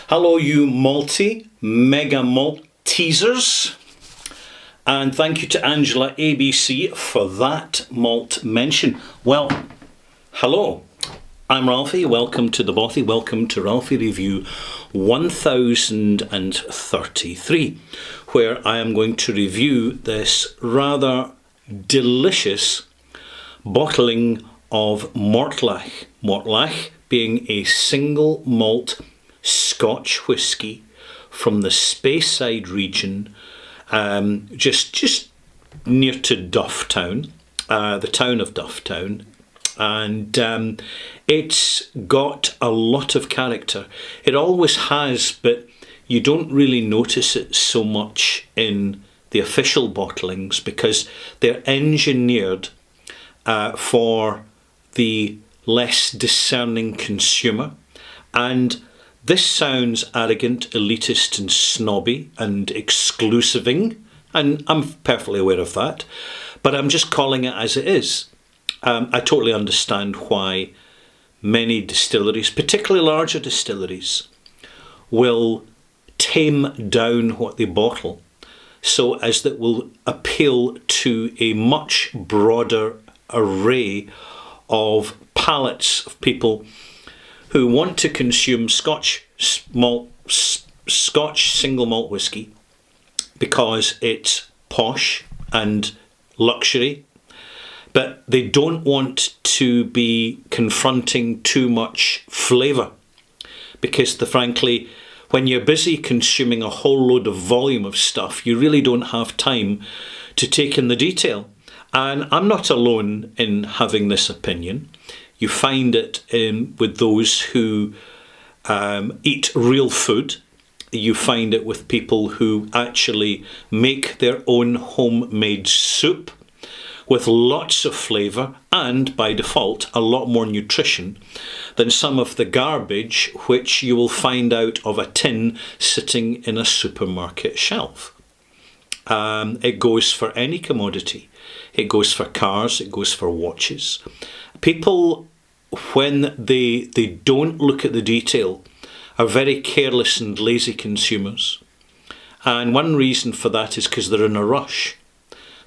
Hello, you mega malt teasers. And thank you to Angela ABC for that malt mention. Well, hello, I'm Ralphie. Welcome to the Bothy. Welcome to Ralphie Review 1033, where I am going to review this rather delicious bottling of Mortlach. Mortlach being a single malt Scotch whisky from the Speyside region, just near to Dufftown, the town of Dufftown, and it's got a lot of character. It always has, but you don't really notice it so much in the official bottlings because they're engineered for the less discerning consumer. And this sounds arrogant, elitist and snobby and exclusiving, and I'm perfectly aware of that, but I'm just calling it as it is. I totally understand why many distilleries, particularly larger distilleries, will tame down what they bottle so as that will appeal to a much broader array of palates of people who want to consume Scotch single malt whisky because it's posh and luxury, but they don't want to be confronting too much flavour because, frankly, when you're busy consuming a whole load of volume of stuff, you really don't have time to take in the detail. And I'm not alone in having this opinion. You find it with those who eat real food. You find it with people who actually make their own homemade soup with lots of flavour and, by default, a lot more nutrition than some of the garbage which you will find out of a tin sitting in a supermarket shelf. It goes for any commodity. It goes for cars, it goes for watches. People, when they don't look at the detail, are very careless and lazy consumers. And one reason for that is because they're in a rush.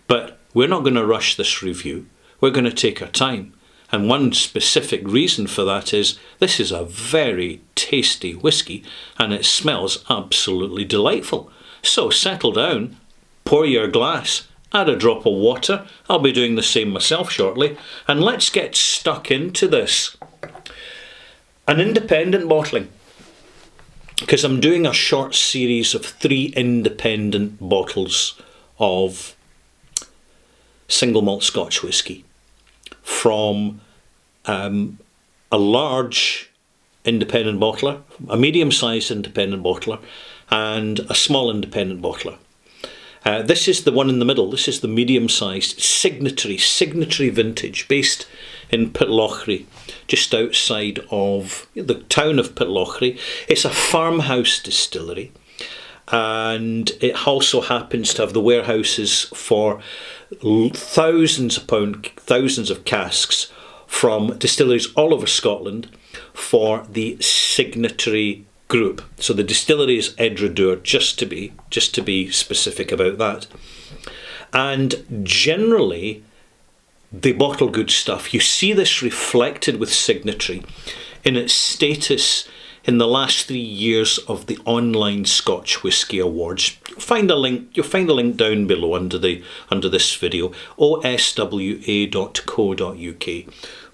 But we're not going to rush this review. We're going to take our time. And one specific reason for that is this is a very tasty whisky and it smells absolutely delightful. So settle down, pour your glass, add a drop of water. I'll be doing the same myself shortly. And let's get stuck into this. An independent bottling. Because I'm doing a short series of 3 independent bottles of single malt Scotch whisky from a large independent bottler, a medium-sized independent bottler, and a small independent bottler. This is the one in the middle. This is the medium-sized signatory vintage based in Pitlochry, just outside of the town of Pitlochry. It's a farmhouse distillery, and it also happens to have the warehouses for thousands of casks from distilleries all over Scotland for the signatory group. So the distillery is Edradour, just to be specific about that. And generally, they bottle good stuff. You see this reflected with Signatory in its status in the last 3 years of the online Scotch Whisky Awards. You'll find a link down below under this video, oswa.co.uk,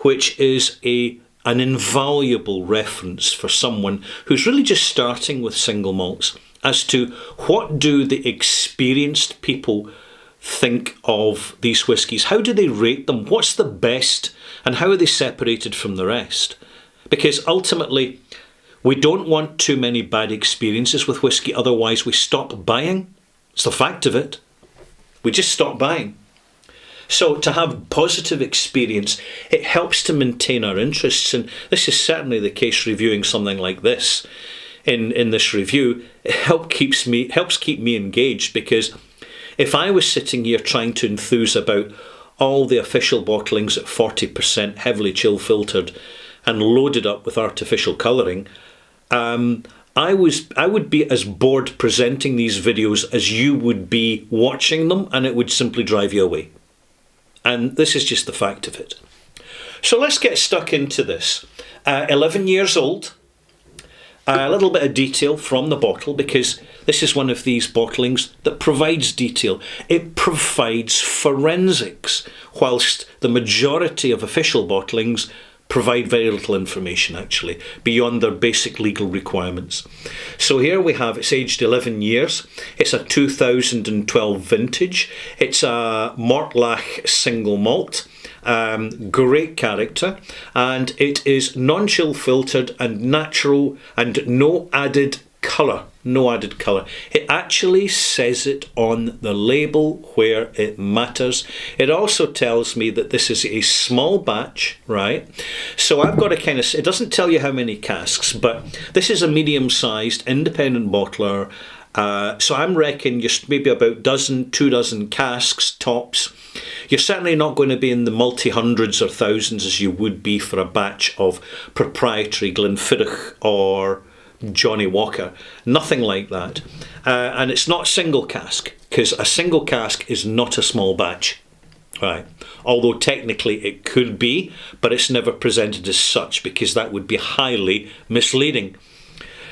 which is an invaluable reference for someone who's really just starting with single malts as to what do the experienced people think of these whiskies. How do they rate them? What's the best? And how are they separated from the rest? Because ultimately, we don't want too many bad experiences with whisky, otherwise we stop buying. It's the fact of it. We just stop buying. So to have positive experience, it helps to maintain our interests, and this is certainly the case reviewing something like this. In this review, it helps keep me engaged, because if I was sitting here trying to enthuse about all the official bottlings at 40%, heavily chill filtered and loaded up with artificial colouring, I would be as bored presenting these videos as you would be watching them, and it would simply drive you away. And this is just the fact of it. So let's get stuck into this. 11 years old. A little bit of detail from the bottle, because this is one of these bottlings that provides detail. It provides forensics, whilst the majority of official bottlings provide very little information, actually, beyond their basic legal requirements. So here we have, it's aged 11 years. It's a 2012 vintage. It's a Mortlach single malt. Great character, and it is non-chill filtered and natural and no added colour. No added colour. It actually says it on the label where it matters. It also tells me that this is a small batch, right? So I've got to kind of, it doesn't tell you how many casks, but this is a medium-sized independent bottler. So I'm reckoning just maybe about 2 dozen casks tops. You're certainly not going to be in the multi-hundreds or thousands as you would be for a batch of proprietary Glenfiddich or Johnnie Walker. Nothing like that. And it's not single cask, because a single cask is not a small batch. Right. Although technically it could be, but it's never presented as such, because that would be highly misleading.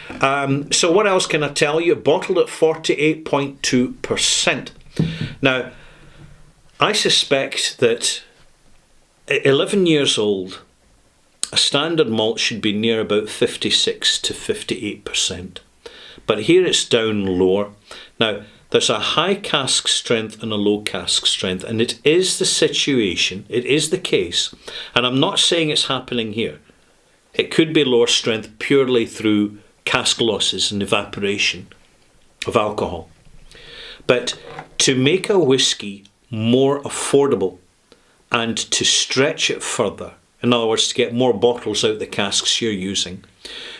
So what else can I tell you? Bottled at 48.2%. Now, I suspect that at 11 years old, a standard malt should be near about 56 to 58%. But here it's down lower. Now, there's a high cask strength and a low cask strength, and it is the situation, it is the case, and I'm not saying it's happening here. It could be lower strength purely through cask losses and evaporation of alcohol. But to make a whisky more affordable and to stretch it further, in other words, to get more bottles out the casks you're using,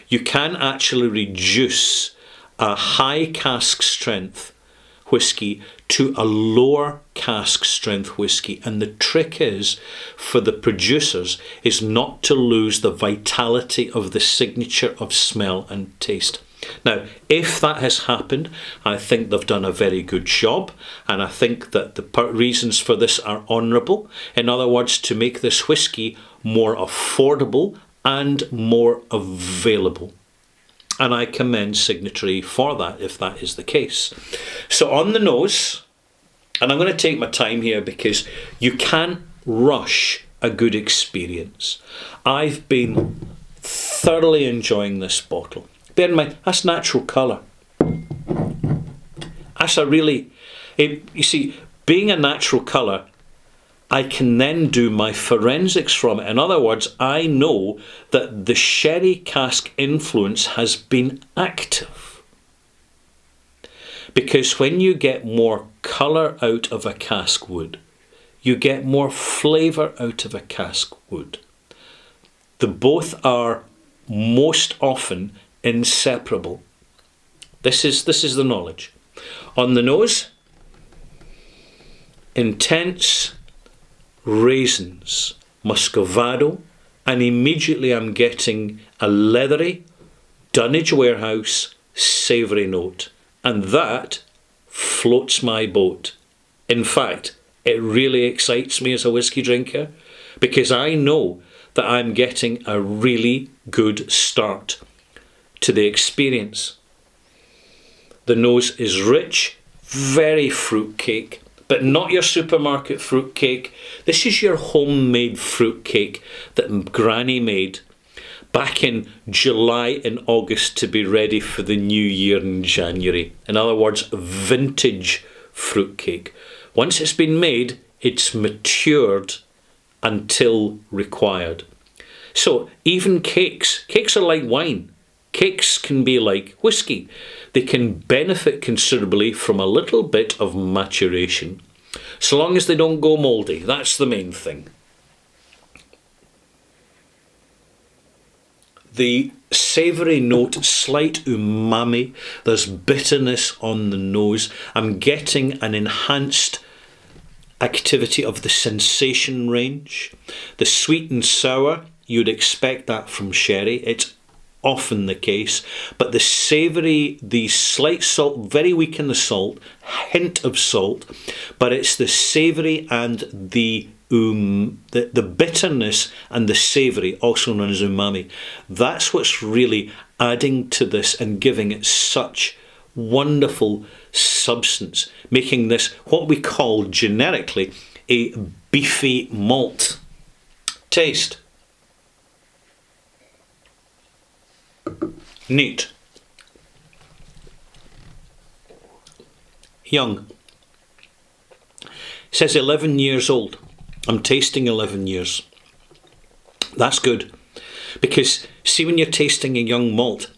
you can actually reduce a high cask strength whisky to a lower cask strength whisky. And the trick is, for the producers, is not to lose the vitality of the signature of smell and taste. Now, if that has happened, I think they've done a very good job, and I think that the reasons for this are honourable. In other words, to make this whisky more affordable and more available. And I commend Signatory for that, if that is the case. So on the nose, and I'm going to take my time here because you can't rush a good experience. I've been thoroughly enjoying this bottle. Bear in mind, that's natural colour. That's a really, you see, being a natural colour, I can then do my forensics from it. In other words, I know that the sherry cask influence has been active. Because when you get more colour out of a cask wood, you get more flavour out of a cask wood. The both are most often inseparable. This is the knowledge. On the nose, intense raisins, muscovado, and immediately I'm getting a leathery Dunnage Warehouse savoury note, and that floats my boat. In fact, it really excites me as a whisky drinker, because I know that I'm getting a really good start to the experience. The nose is rich, very fruitcake, but not your supermarket fruitcake. This is your homemade fruitcake that Granny made back in July and August to be ready for the new year in January. In other words, vintage fruitcake. Once it's been made, it's matured until required. So even cakes are like wine. Cakes can be like whisky. They can benefit considerably from a little bit of maturation, so long as they don't go mouldy. That's the main thing. The savoury note, slight umami, there's bitterness on the nose. I'm getting an enhanced activity of the sensation range. The sweet and sour, you'd expect that from sherry. It's often the case, but the savoury, the slight salt, very weak in the salt, hint of salt, but it's the savoury and the bitterness and the savoury, also known as umami. That's what's really adding to this and giving it such wonderful substance, making this what we call generically a beefy malt. Taste. Neat. Young. It says 11 years old. I'm tasting 11 years. That's good. Because see, when you're tasting a young malt,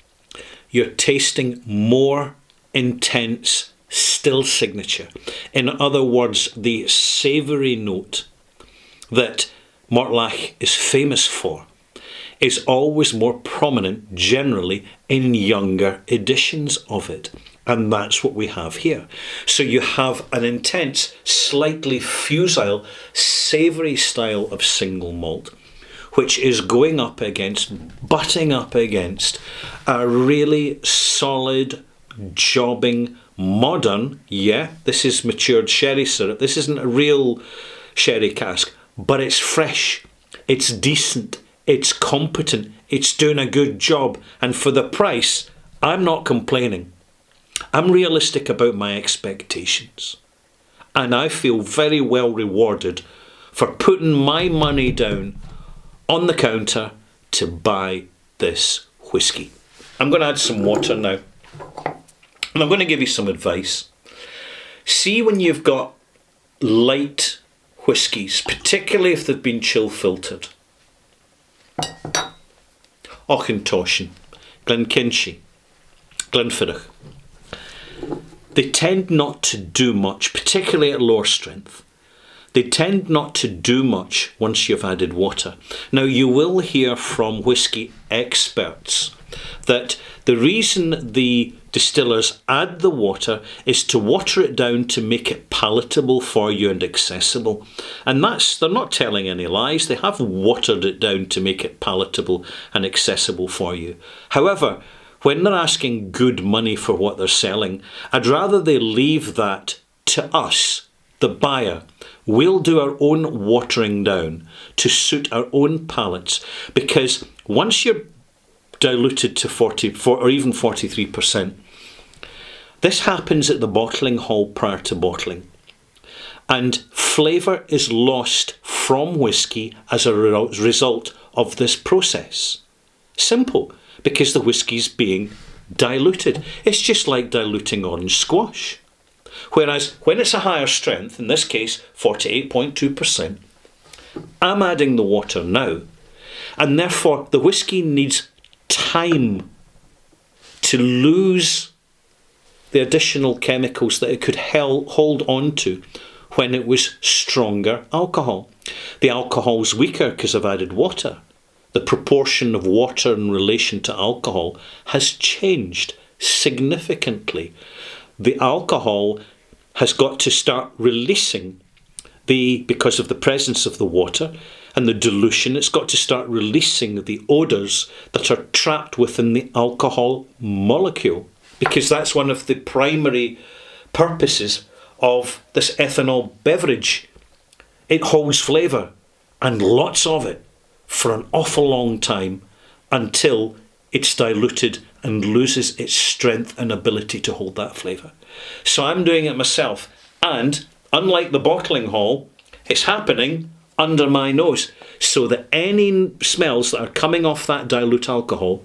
you're tasting more intense still signature. In other words, the savoury note that Mortlach is famous for is always more prominent generally in younger editions of it. And that's what we have here. So you have an intense, slightly fusile, savoury style of single malt, which is butting up against a really solid, jobbing, modern, this is matured sherry syrup. This isn't a real sherry cask, but it's fresh, it's decent, it's competent, it's doing a good job. And for the price, I'm not complaining. I'm realistic about my expectations. And I feel very well rewarded for putting my money down on the counter to buy this whisky. I'm going to add some water now. And I'm going to give you some advice. See, when you've got light whiskies, particularly if they've been chill filtered, Auchentoshan, Glenkinchie, Glenfiddich, they tend not to do much, particularly at lower strength. They tend not to do much once you've added water. Now, you will hear from whisky experts that the reason the distillers add the water is to water it down to make it palatable for you and accessible. And they're not telling any lies. They have watered it down to make it palatable and accessible for you. However, when they're asking good money for what they're selling, I'd rather they leave that to us, the buyer. We'll do our own watering down to suit our own palates, because once you're diluted to 44 or even 43%, this happens at the bottling hall prior to bottling. And flavour is lost from whisky as a result of this process. Simple. Because the whisky's being diluted. It's just like diluting orange squash. Whereas when it's a higher strength, in this case 48.2%, I'm adding the water now, and therefore the whisky needs time to lose the additional chemicals that it could hold on to when it was stronger alcohol. The alcohol's weaker because I've added water. The proportion of water in relation to alcohol has changed significantly. The alcohol has got to start releasing because of the presence of the water and the dilution, it's got to start releasing the odours that are trapped within the alcohol molecule, because that's one of the primary purposes of this ethanol beverage. It holds flavour, and lots of it, for an awful long time, until it's diluted and loses its strength and ability to hold that flavour. So I'm doing it myself, and unlike the bottling hall, it's happening under my nose, so that any smells that are coming off that dilute alcohol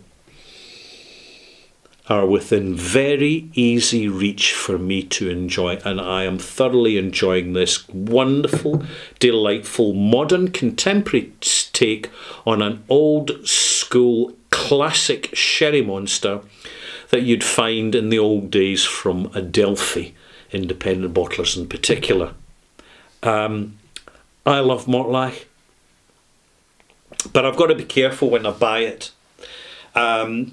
are within very easy reach for me to enjoy, and I am thoroughly enjoying this wonderful, delightful, modern, contemporary take on an old school classic sherry monster that you'd find in the old days from Adelphi, independent bottlers in particular. I love Mortlach, but I've got to be careful when I buy it. I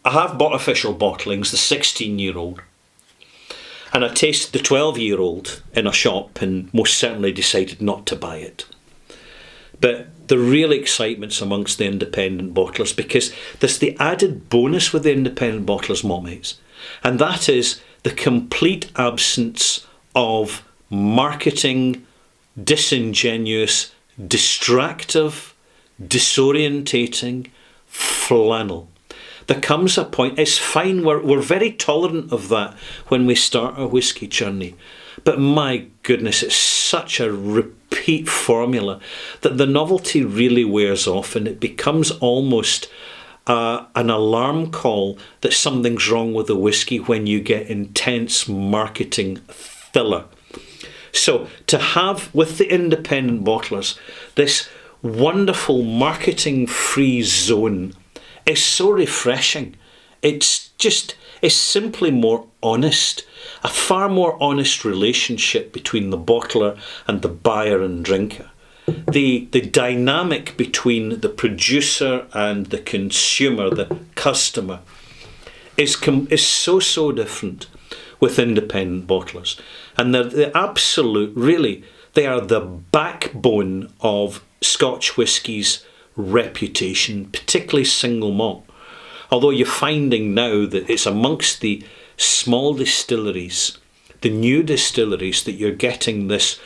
have bought official bottlings, the 16-year-old, and I tasted the 12-year-old in a shop and most certainly decided not to buy it, But the real excitement's amongst the independent bottlers, because there's the added bonus with the independent bottlers, maltmates, and that is the complete absence of marketing, disingenuous, distractive, disorientating flannel. There comes a point, it's fine, we're very tolerant of that when we start our whisky journey, but my goodness, it's such a repeat formula that the novelty really wears off, and it becomes almost an alarm call that something's wrong with the whisky when you get intense marketing filler. So to have, with the independent bottlers, this wonderful marketing free zone is so refreshing. It's simply more honest, a far more honest relationship between the bottler and the buyer and drinker. The dynamic between the producer and the consumer, the customer, is so different with independent bottlers. And they're the absolute, really, they are the backbone of Scotch whisky's reputation, particularly single malt. Although you're finding now that it's amongst the small distilleries, the new distilleries, that you're getting this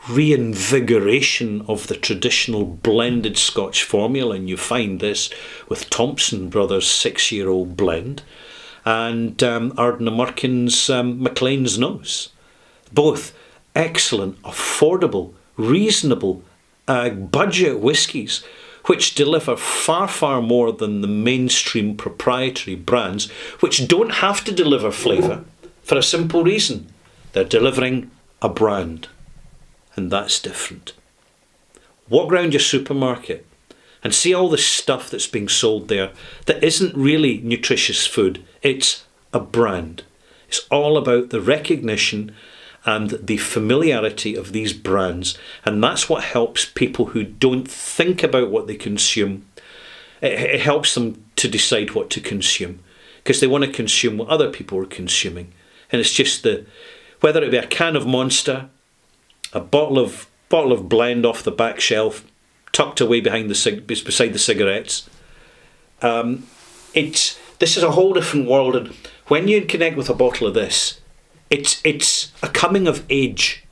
reinvigoration of the traditional blended Scotch formula, and you find this with Thompson Brothers' 6-year-old blend and Ardnamurchan's Maclean's Nose. Both excellent, affordable, reasonable budget whiskies, which deliver far more than the mainstream proprietary brands, which don't have to deliver flavour for a simple reason. They're delivering a brand, and that's different. Walk round your supermarket and see all the stuff that's being sold there that isn't really nutritious food. It's a brand. It's all about the recognition and the familiarity of these brands, and that's what helps people who don't think about what they consume. It helps them to decide what to consume, because they want to consume what other people are consuming. And it's just whether it be a can of Monster, a bottle of blend off the back shelf, tucked away beside the cigarettes. This is a whole different world, and when you connect with a bottle of this, it's a coming of age.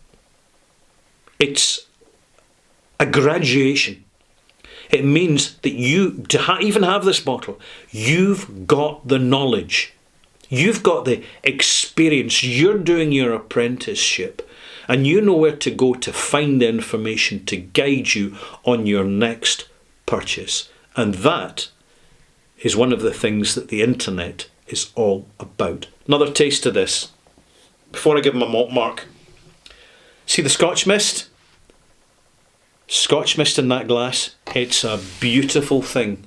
It's a graduation. It means that you, to even have this bottle, you've got the knowledge, you've got the experience, you're doing your apprenticeship, and you know where to go to find the information to guide you on your next purchase. And that is one of the things that the internet is all about. Another taste of this before I give him a malt mark. See the Scotch mist? Scotch mist in that glass. It's a beautiful thing.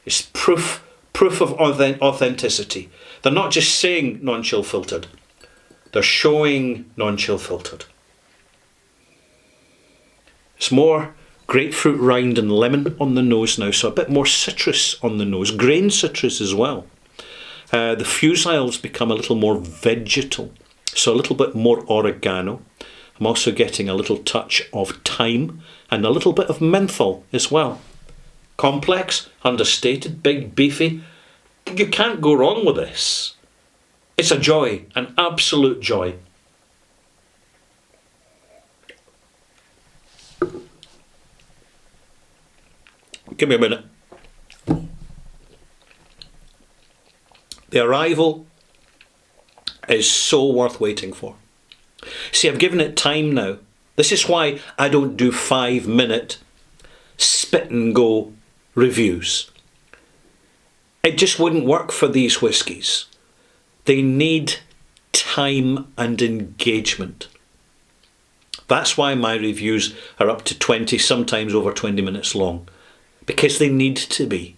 It's proof of authenticity. They're not just saying non-chill filtered. They're showing non-chill filtered. It's more grapefruit rind and lemon on the nose now, so a bit more citrus on the nose. Grain citrus as well. The fusiles become a little more vegetal, so a little bit more oregano. I'm also getting a little touch of thyme and a little bit of menthol as well. Complex, understated, big, beefy. You can't go wrong with this. It's a joy, an absolute joy. Give me a minute. The arrival is so worth waiting for. See, I've given it time now. This is why I don't do 5-minute spit and go reviews. It just wouldn't work for these whiskies. They need time and engagement. That's why my reviews are up to 20, sometimes over 20 minutes long. Because they need to be.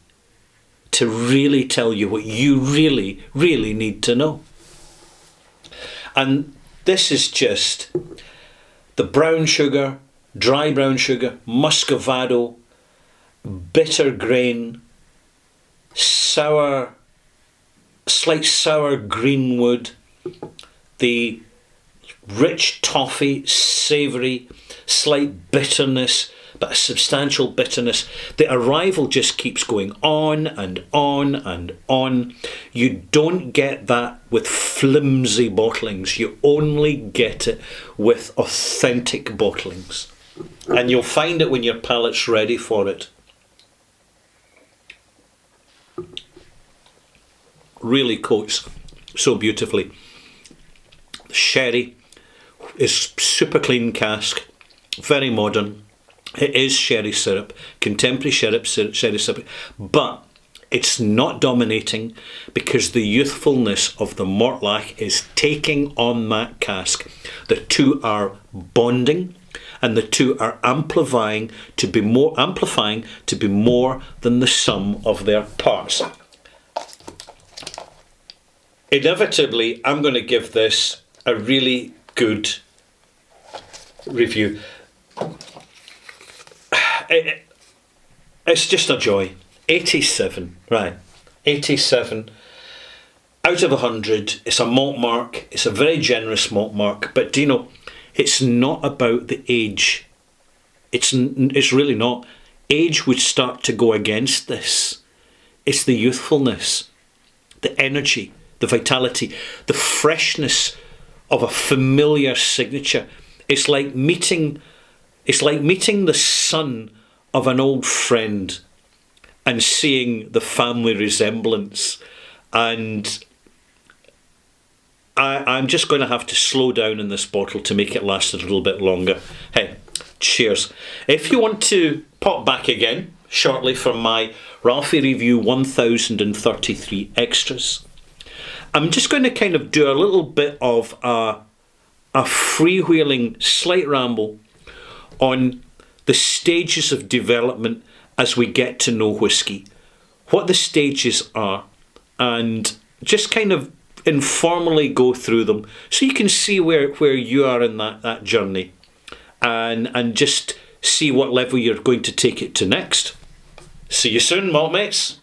To really tell you what you really, really need to know. And this is just the brown sugar, dry brown sugar, muscovado, bitter grain, sour, slight sour greenwood, the rich toffee, savoury, slight bitterness, but a substantial bitterness. The arrival just keeps going on and on and on. You don't get that with flimsy bottlings. You only get it with authentic bottlings. And you'll find it when your palate's ready for it. Really coats so beautifully. The sherry is super clean cask, very modern. It is sherry syrup, contemporary sherry syrup, but it's not dominating because the youthfulness of the Mortlach is taking on that cask. The two are bonding, and the two are amplifying to be more than the sum of their parts. Inevitably, I'm going to give this a really good review. It's just a joy. 87, right? 87 out of 100. It's a malt mark. It's a very generous malt mark. But do you know, it's not about the age. It's really not. Age would start to go against this. It's the youthfulness, the energy, the vitality, the freshness of a familiar signature. It's like meeting the son of an old friend and seeing the family resemblance. And I'm just going to have to slow down in this bottle to make it last a little bit longer. Hey, cheers. If you want to pop back again shortly for my Ralphie Review 1033 Extras, I'm just going to kind of do a little bit of a freewheeling slight ramble on the stages of development as we get to know whisky, what the stages are, and just kind of informally go through them so you can see where you are in that journey, and just see what level you're going to take it to next. See you soon, malt mates.